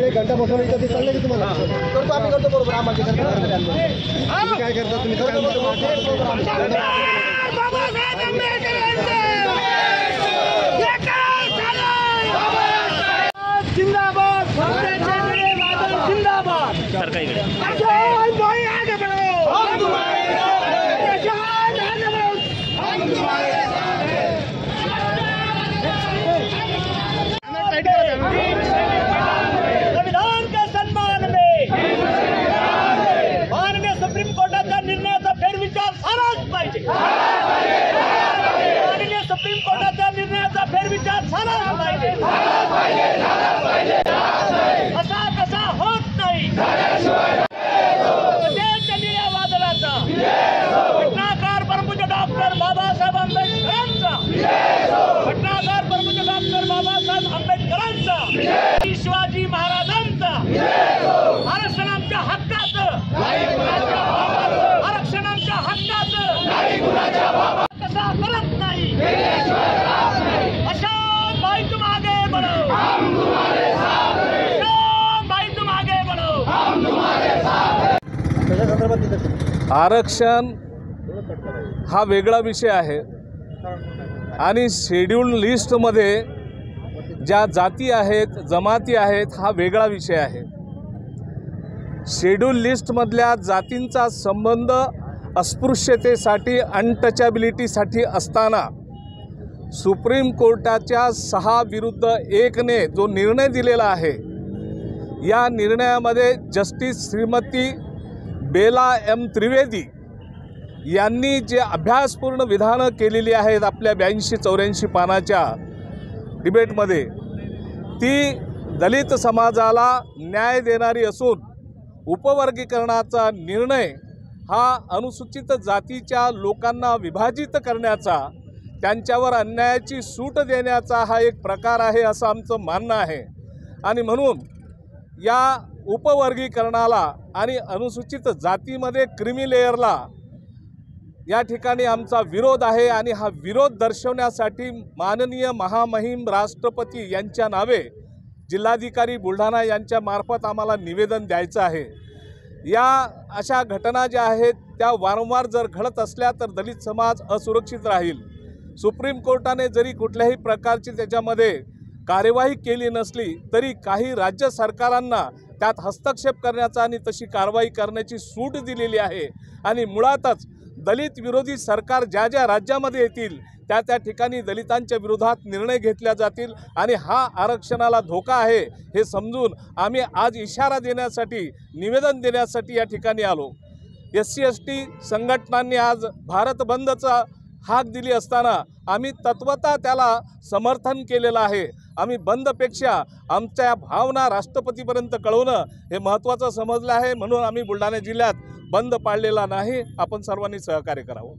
घंटा बसवलं इथं ते चाललंय की तुम्हाला करतो आम्ही करतो बरोबर आम्हाला काय करता तुम्ही जिंदाबाद जिंदाबाद सरकार संविधान के सम्मान में माननीय सुप्रीम कोर्टाचा निर्णयाचा फेरविचार झालाच पाहिजे। माननीय सुप्रीम कोर्टाच्या निर्णयाचा फेरविचार झालाच पाहिजे। असा कसा होत नाही निळ्या वादळाचा घटनाकार परमपूज्य डॉक्टर बाबासाहेब आंबेडकरांचा घटनाकार परमपूज्य डॉक्टर बाबासाहेब आंबेडकरांचा शिवाजी महाराजांचा आरक्षणाच्या हक्काचं आरक्षणाच्या हक्काचं कसा करत नाही अशा भाई तुम आगे बढ़ो भाई तुम आगे बढ़ो। आरक्षण हा वेगळा विषय आहे आणि शेड्यूल लिस्टमध्ये ज्या जाती आहेत जमाती आहेत हा वेगळा विषय आहे। शेड्यूल लिस्टमधल्या जातींचा संबंध अस्पृश्यतेसाठी अनटचॅबिलिटीसाठी असताना सुप्रीम कोर्टाच्या 6-1 जो निर्णय दिलेला आहे या निर्णयामध्ये जस्टिस श्रीमती बेला एम त्रिवेदी यांनी जे अभ्यासपूर्ण विधानं केलेली आहेत आपल्या 82-84 पानाच्या डिबेटमध्ये ती दलित समाजाला न्याय देणारी असून उपवर्गीकरणाचा निर्णय हा अनुसूचित जातीच्या लोकांना विभाजित करण्याचा त्यांच्यावर अन्यायाची सूट देण्याचा हा एक प्रकार आहे असं आमचं मानणं आहे। आणि म्हणून या उपवर्गीकरणाला आणि अनुसूचित जातीमध्ये क्रिमी लेयरला या ठिकाणी आमचा विरोध आहे आणि हा विरोध दर्शवण्यासाठी माननीय महामहिम राष्ट्रपती यांच्या नावे जिल्हाधिकारी बुलढाणा यांच्या मार्फत आम्हाला निवेदन द्यायचं आहे। या अशा घटना ज्या आहेत त्या वारंवार जर घडत असल्या तर दलित समाज असुरक्षित राहील। सुप्रीम कोर्टाने जरी कुठल्याही प्रकारची त्याच्यामध्ये कार्यवाही केली नसली तरी काही राज्य सरकारांना त्यात हस्तक्षेप करण्याचा आणि तशी कारवाई करण्याची सूट दिलेली आहे। आणि मुळातच दलित विरोधी सरकार ज्या ज्या राज्यामध्ये येतील त्या त्या ठिकाणी दलितांच्या विरोधात निर्णय घेतल्या जातील आणि हा आरक्षणाला धोका आहे हे समजून आम्ही आज इशारा देण्यासाठी निवेदन देण्यासाठी या ठिकाणी आलो। SC/ST संघटनांनी आज भारत बंदचा हाक दिली असताना आम्ही तत्वतः त्याला समर्थन केलेलं आहे। आम्ही बंदपेक्षा आमच्या भावना राष्ट्रपतीपर्यंत कळवणं हे महत्त्वाचं समजलं आहे, म्हणून आम्ही बुलढाणा जिल्ह्यात बंद पाळलेला नाही। आपण सर्वांनी सहकार्य करावं।